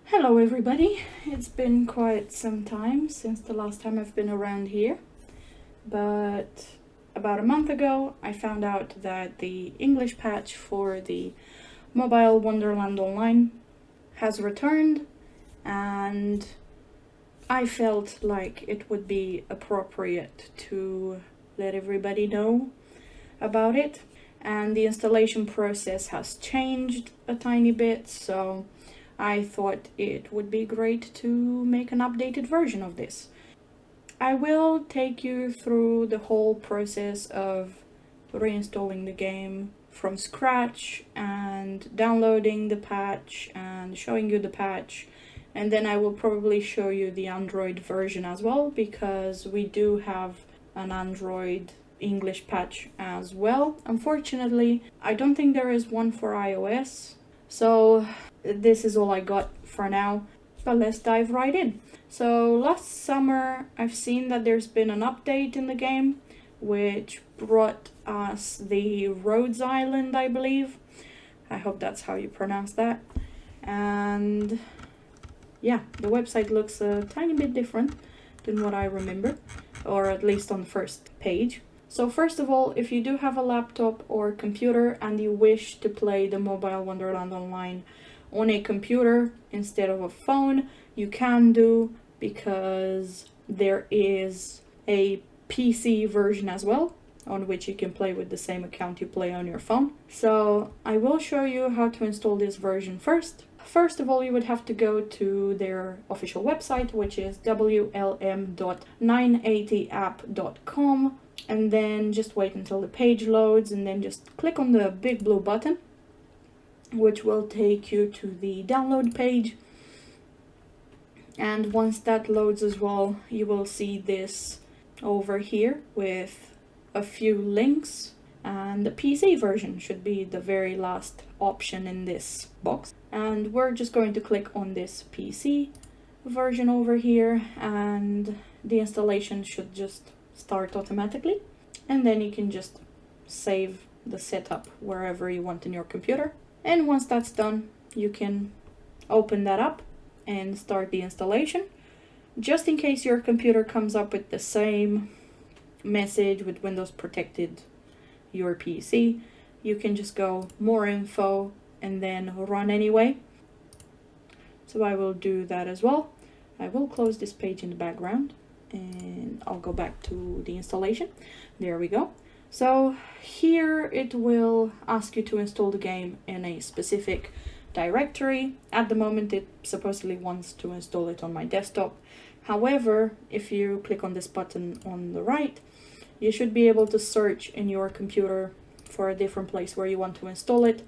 Hello everybody, it's been quite some time since the last time I've been around here, but about a month ago I found out that the English patch for the Mobile Wonderland Online has returned, and I felt like it would be appropriate to let everybody know about it. And the installation process has changed a tiny bit, so I thought it would be great to make an updated version of this. I will take you through the whole process of reinstalling the game from scratch and downloading the patch and showing you the patch, and then I will probably show you the Android version as well, because we do have an Android English patch as well. Unfortunately, I don't think there is one for iOS, so this is all I got for now, but let's dive right in. So last summer I've seen that there's been an update in the game which brought us the Rhodes Island, I believe. I hope that's how you pronounce that. And yeah, the website looks a tiny bit different than what I remember, or at least on the first page. So first of all, if you do have a laptop or computer and you wish to play the Mobile Wonderland Online on a computer instead of a phone, you can do, because there is a PC version as well, on which you can play with the same account you play on your phone. So I will show you how to install this version first. First of all, you would have to go to their official website, which is wlm.980app.com, and then just wait until the page loads, and then just click on the big blue button, which will take you to the download page. And once that loads as well, you will see this over here with a few links, and the PC version should be the very last option in this box. And we're just going to click on this PC version over here, and the installation should just start automatically, and then you can just save the setup wherever you want in your computer. And once that's done, you can open that up and start the installation. Just in case your computer comes up with the same message with Windows protected your PC, you can just go more info and then run anyway. So I will do that as well. I will close this page in the background and I'll go back to the installation. There we go. So here it will ask you to install the game in a specific directory. At the moment it supposedly wants to install it on my desktop. However, if you click on this button on the right, you should be able to search in your computer for a different place where you want to install it.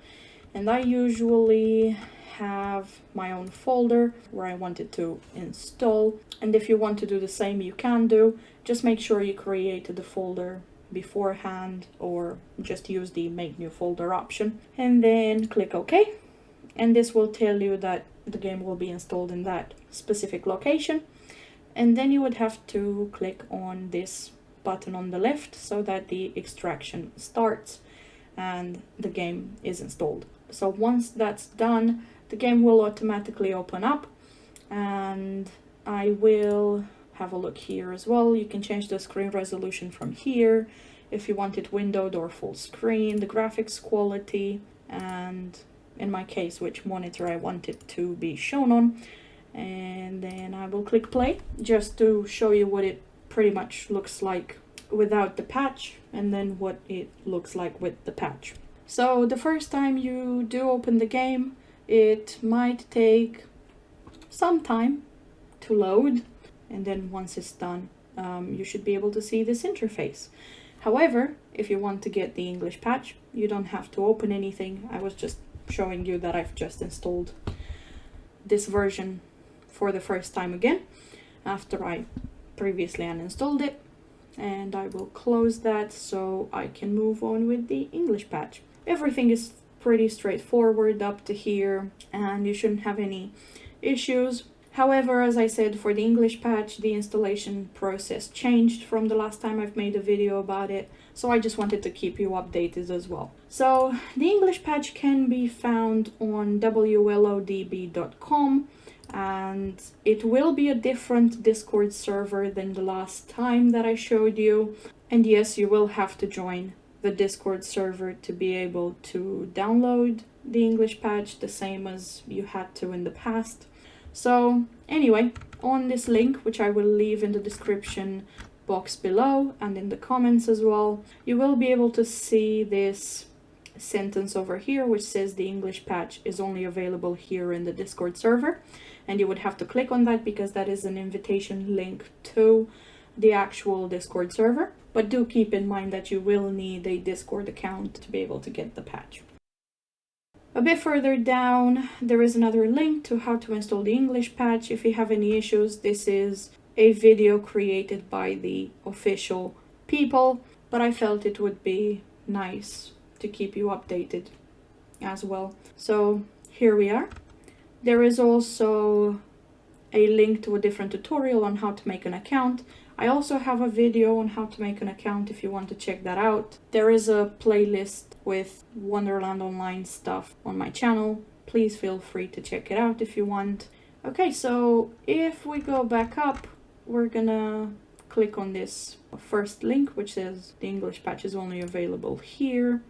And I usually have my own folder where I want it to install. And if you want to do the same, you can do. Just make sure you create the folder beforehand, or just use the make new folder option, and then click OK. And this will tell you that the game will be installed in that specific location. And then you would have to click on this button on the left so that the extraction starts and the game is installed. So once that's done, the game will automatically open up, and I will have a look here as well. You can change the screen resolution from here if you want it windowed or full screen, the graphics quality, and in my case which monitor I want it to be shown on. And then I will click play just to show you what it pretty much looks like without the patch, and then what it looks like with the patch. So the first time you do open the game, it might take some time to load, and then once it's done, you should be able to see this interface. However, if you want to get the English patch, you don't have to open anything. I was just showing you that I've just installed this version for the first time again after I previously uninstalled it, and I will close that so I can move on with the English patch. Everything is pretty straightforward up to here, and you shouldn't have any issues. However, as I said, for the English patch, the installation process changed from the last time I've made a video about it, so I just wanted to keep you updated as well. So the English patch can be found on wlodb.com, and it will be a different Discord server than the last time that I showed you. And yes, you will have to join the Discord server to be able to download the English patch, the same as you had to in the past. So anyway, on this link, which I will leave in the description box below and in the comments as well, you will be able to see this sentence over here which says the English patch is only available here in the Discord server, and you would have to click on that because that is an invitation link to the actual Discord server. But do keep in mind that you will need a Discord account to be able to get the patch. A bit further down, there is another link to how to install the English patch. If you have any issues, this is a video created by the official people, but I felt it would be nice to keep you updated as well. So here we are. There is also a link to a different tutorial on how to make an account. I also have a video on how to make an account if you want to check that out. There is a playlist with Wonderland Online stuff on my channel. Please feel free to check it out if you want. Okay, so if we go back up, we're gonna click on this first link, which says the English patch is only available here.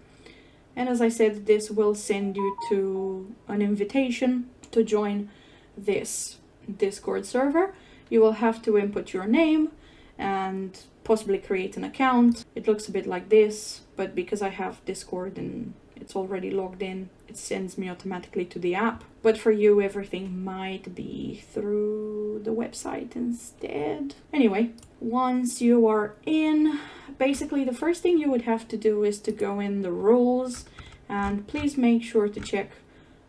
And as I said, this will send you to an invitation to join this Discord server. You will have to input your name and possibly create an account. It looks a bit like this, but because I have Discord and it's already logged in, it sends me automatically to the app. But for you, everything might be through the website instead. Anyway, once you are in, basically the first thing you would have to do is to go in the rules, and please make sure to check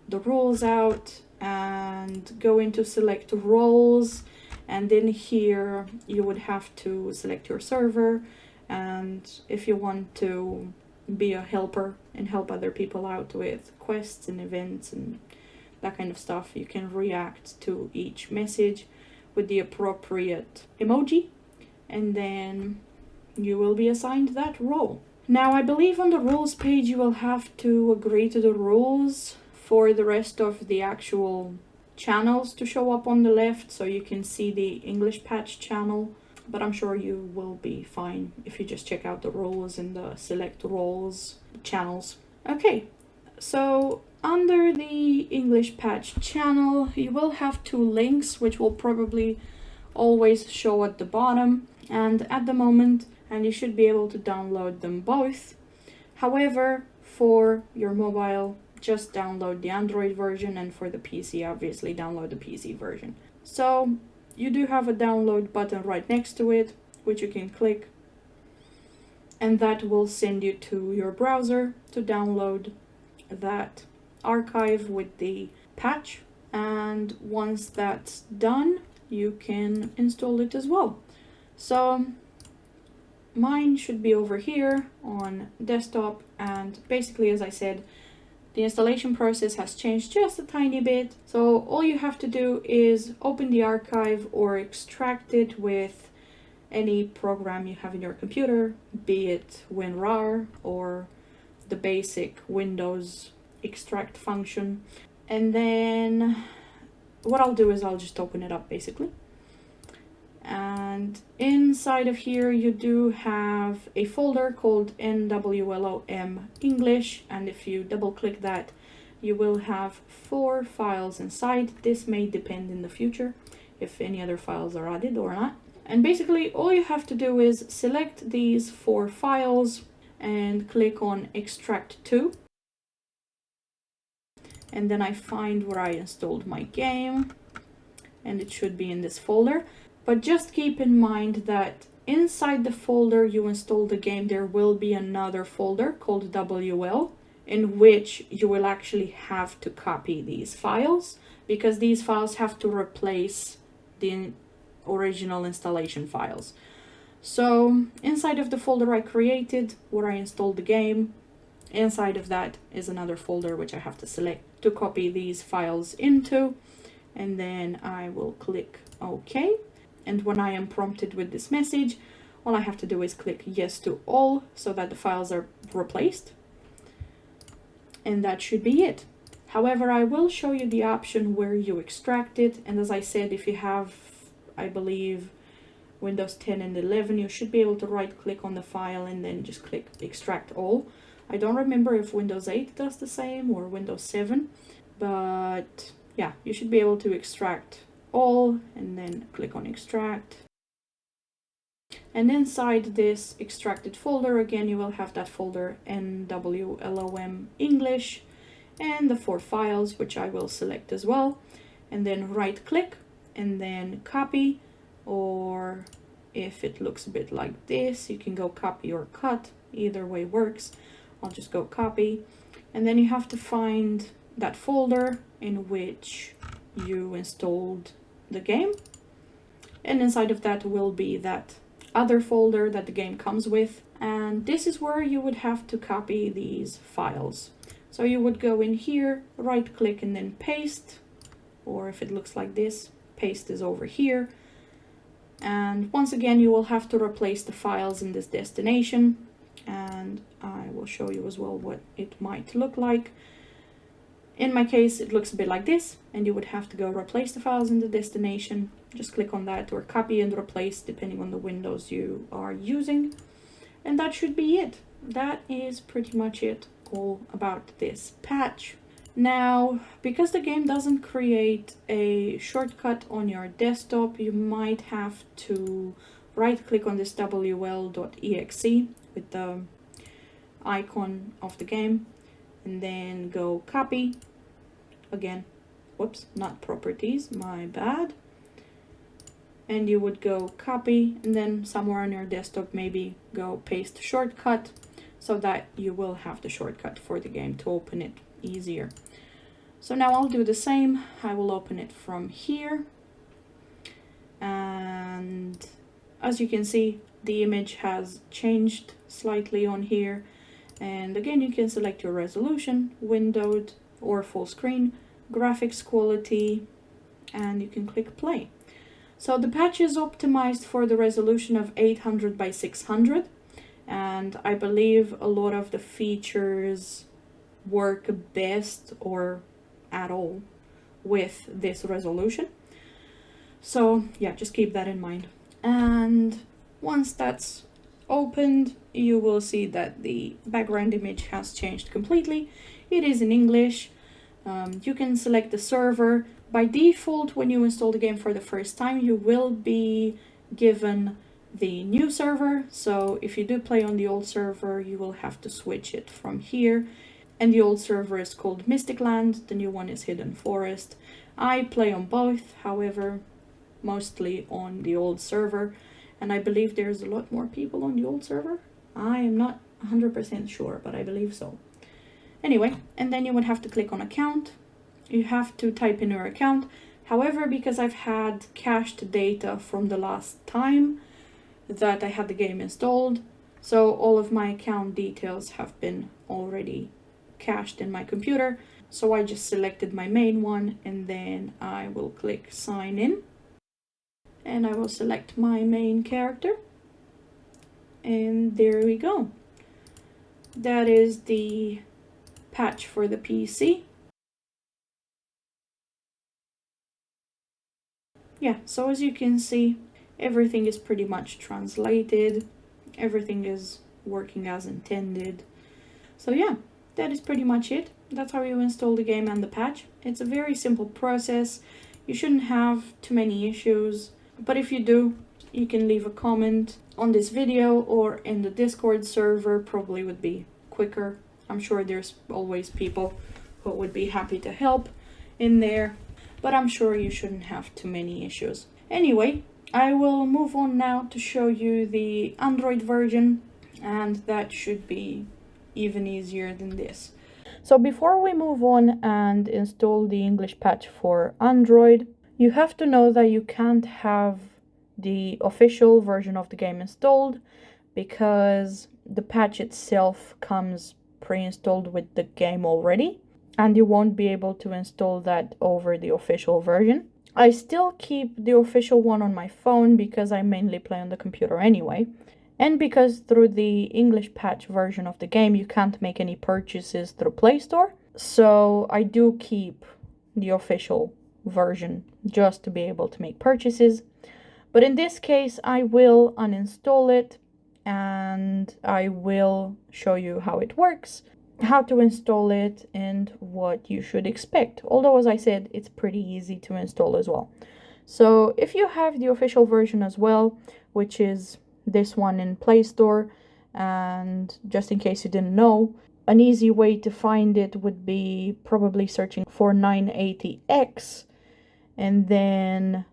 the rules out and go into select roles. And then here you would have to select your server, and if you want to be a helper and help other people out with quests and events and that kind of stuff, you can react to each message with the appropriate emoji, and then you will be assigned that role. Now, I believe on the rules page you will have to agree to the rules for the rest of the actual channels to show up on the left, so you can see the English patch channel, but I'm sure you will be fine if you just check out the rules in the select roles channels. Okay, so under the English patch channel you will have two links which will probably always show at the bottom and at the moment, and you should be able to download them both. However, for your mobile, just download the Android version, and for the PC, obviously download the PC version. So you do have a download button right next to it, which you can click, and that will send you to your browser to download that archive with the patch. And once that's done, you can install it as well. So mine should be over here on desktop, and basically, as I said, the installation process has changed just a tiny bit. So all you have to do is open the archive or extract it with any program you have in your computer, be it WinRAR or the basic Windows extract function. And then what I'll do is I'll just open it up basically. And inside of here you do have a folder called NWLOM English, and if you double click that you will have 4 files inside. This may depend in the future if any other files are added or not. And basically all you have to do is select these 4 files and click on extract to, and then I find where I installed my game, and it should be in this folder. But just keep in mind that inside the folder you install the game, there will be another folder called WL, in which you will actually have to copy these files, because these files have to replace the original installation files. So inside of the folder I created where I installed the game, inside of that is another folder which I have to select to copy these files into. and then I will click OK. And when I am prompted with this message, all I have to do is click yes to all so that the files are replaced. And that should be it. However, I will show you the option where you extract it. And as I said, if you have, I believe, Windows 10 and 11, you should be able to right click on the file and then just click extract all. I don't remember if Windows 8 does the same or Windows 7, but yeah, you should be able to extract all and then click on extract. And inside this extracted folder, again, you will have that folder NWLOM English and the 4 files, which I will select as well. And then right click and then copy, or if it looks a bit like this, you can go copy or cut. Either way works. I'll just go copy. And then you have to find that folder in which you installed the game. And inside of that will be that other folder that the game comes with. And this is where you would have to copy these files. So you would go in here, right click and then paste. Or if it looks like this, paste is over here. And once again, you will have to replace the files in this destination. And I will show you as well what it might look like. In my case, it looks a bit like this, and you would have to go replace the files in the destination. Just click on that, or copy and replace depending on the windows you are using. And that should be it. That is pretty much it all about this patch. Now, because the game doesn't create a shortcut on your desktop, you might have to right click on this wl.exe with the icon of the game and then go copy. Again, whoops, not properties, my bad. And you would go copy and then somewhere on your desktop maybe go paste shortcut so that you will have the shortcut for the game to open it easier. So now I'll do the same. I will open it from here. And as you can see, the image has changed slightly on here. And again, you can select your resolution, windowed or full screen, graphics quality, and you can click play. So the patch is optimized for the resolution of 800 by 600. And I believe a lot of the features work best or at all with this resolution. So yeah, just keep that in mind. And once that's opened, you will see that the background image has changed completely. It is in English. You can select the server. By default, when you install the game for the first time, you will be given the new server. So if you do play on the old server, you will have to switch it from here. And the old server is called Mystic Land, the new one is Hidden Forest. I play on both, however, mostly on the old server. And I believe there's a lot more people on the old server. I am not 100% sure, but I believe so. Anyway, and then you would have to click on account. You have to type in your account. However, because I've had cached data from the last time that I had the game installed, so all of my account details have been already cached in my computer. So I just selected my main one and then I will click sign in. And I will select my main character. And there we go. That is the patch for the PC. Yeah, so as you can see, everything is pretty much translated. Everything is working as intended. So yeah, that is pretty much it. That's how you install the game and the patch. It's a very simple process. You shouldn't have too many issues. But if you do, you can leave a comment on this video or in the Discord server, probably would be quicker. I'm sure there's always people who would be happy to help in there, but I'm sure you shouldn't have too many issues. Anyway, I will move on now to show you the Android version, and that should be even easier than this. So before we move on and install the English patch for Android, you have to know that you can't have the official version of the game installed because the patch itself comes pre-installed with the game already. and you won't be able to install that over the official version. I still keep the official one on my phone because I mainly play on the computer anyway, and because through the English patch version of the game you can't make any purchases through Play Store, so I do keep the official version just to be able to make purchases. But in this case I will uninstall it and I will show you how it works, how to install it, and what you should expect. Although, as I said, it's pretty easy to install as well. So if you have the official version as well, which is this one in Play Store, and just in case you didn't know, an easy way to find it would be probably searching for 980X, and then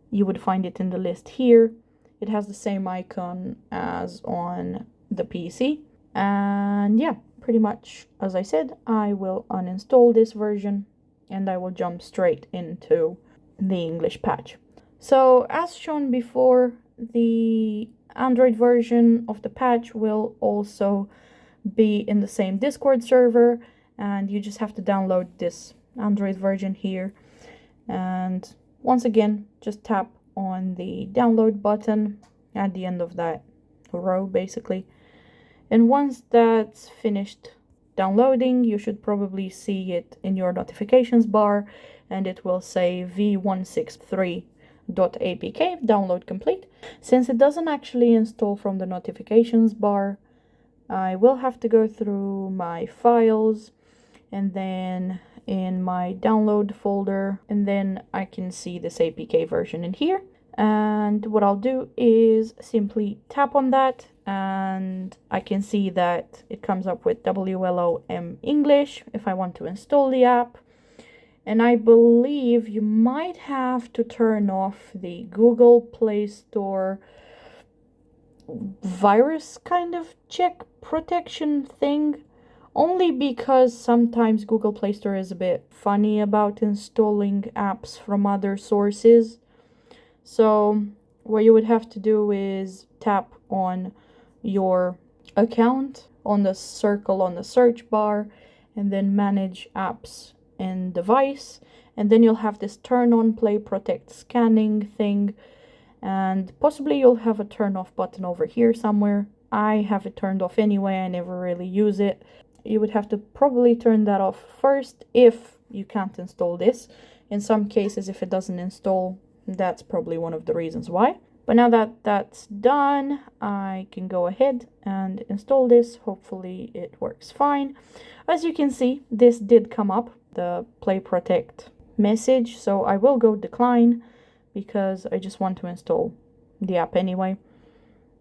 you would find it in the list here. It has the same icon as on the PC, and yeah, pretty much as I said, I will uninstall this version and I will jump straight into the English patch. So as shown before, the Android version of the patch will also be in the same Discord server, and you just have to download this Android version here, and once again just tap on the download button at the end of that row basically. And once that's finished downloading, you should probably see it in your notifications bar, and it will say v163.apk download complete. Since it doesn't actually install from the notifications bar, I will have to go through my files and then in my download folder, and then I can see this APK version in here. And what I'll do is simply tap on that, and I can see that it comes up with WLOM English if I want to install the app. And I believe you might have to turn off the Google Play Store virus kind of check protection thing, only because sometimes Google Play Store is a bit funny about installing apps from other sources. So what you would have to do is tap on your account on the circle on the search bar, and then manage apps and device, and then you'll have this turn on play protect scanning thing, and possibly you'll have a turn off button over here somewhere. I have it turned off anyway, I never really use it. You would have to probably turn that off first if you can't install this. In some cases, if it doesn't install, that's probably one of the reasons why. But now that that's done, I can go ahead and install this. Hopefully it works fine. As you can see, this did come up, the Play Protect message, so I will go decline because I just want to install the app anyway.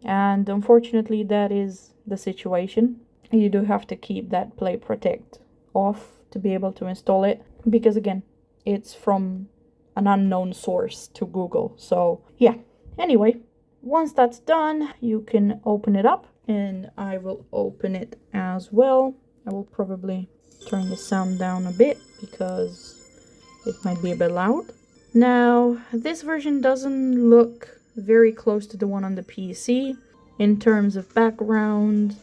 And unfortunately, that is the situation. You do have to keep that Play Protect off to be able to install it, because again, it's from an unknown source to Google. So yeah, anyway, once that's done, you can open it up, and I will open it as well. I will probably turn the sound down a bit because it might be a bit loud. Now, this version doesn't look very close to the one on the PC in terms of background,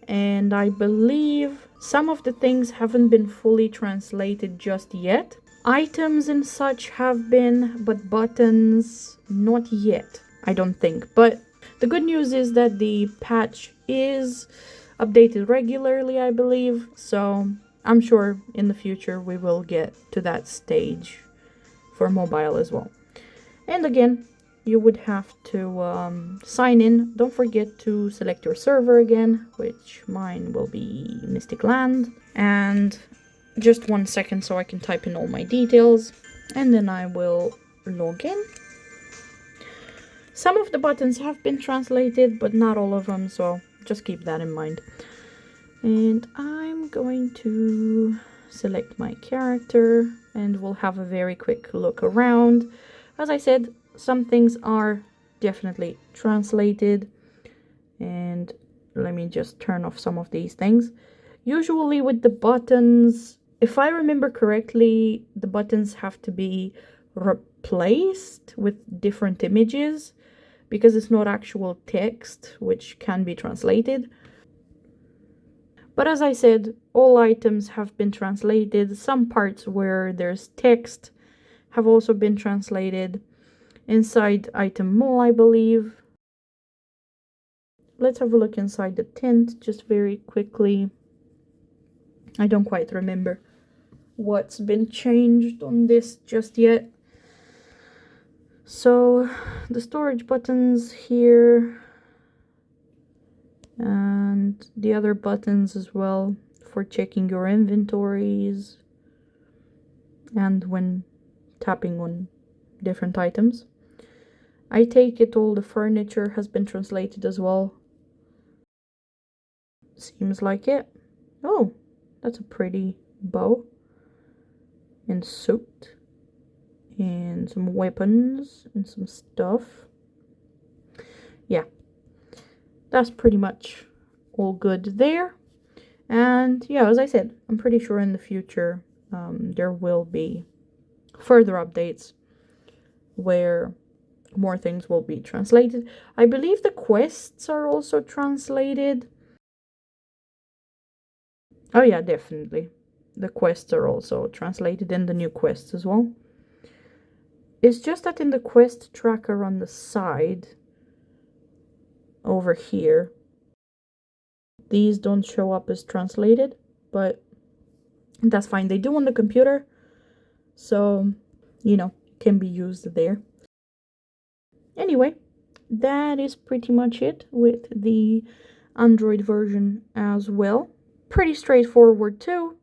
and I believe some of the things haven't been fully translated just yet. Items and such have been, but buttons not yet, I don't think. But the good news is that the patch is updated regularly, I believe, so I'm sure in the future we will get to that stage for mobile as well. And again, you would have to sign in. Don't forget to select your server again, which mine will be Mystic Land. And just 1 second so I can type in all my details, and then I will log in. Some of the buttons have been translated, but not all of them, so just keep that in mind. And I'm going to select my character, and we'll have a very quick look around. As I said, some things are definitely translated, and let me just turn off some of these things. Usually with the buttons, if I remember correctly, the buttons have to be replaced with different images because it's not actual text which can be translated. But as I said, all items have been translated. Some parts where there's text have also been translated. Inside item mall, I believe. Let's have a look inside the tent just very quickly. I don't quite remember what's been changed on this just yet. So the storage buttons here and the other buttons as well for checking your inventories and when tapping on different items. I take it all the furniture has been translated as well. Seems like it. Oh, that's a pretty bow and suit and some weapons and some stuff. Yeah, that's pretty much all good there. And yeah, as I said, I'm pretty sure in the future there will be further updates where more things will be translated. I believe the quests are also translated. Oh yeah, definitely. The quests are also translated in the new quests as well. It's just that in the quest tracker on the side, over here, these don't show up as translated, but that's fine. They do on the computer, so, you know, can be used there. Anyway, that is pretty much it with the Android version as well. Pretty straightforward too,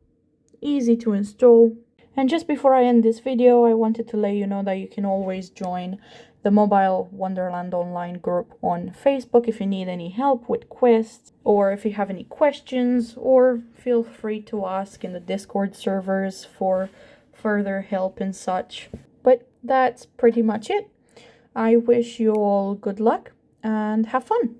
easy to install. And just before I end this video, I wanted to let you know that you can always join the Mobile Wonderland Online group on Facebook if you need any help with quests, or if you have any questions, or feel free to ask in the Discord servers for further help and such. But that's pretty much it. I wish you all good luck and have fun.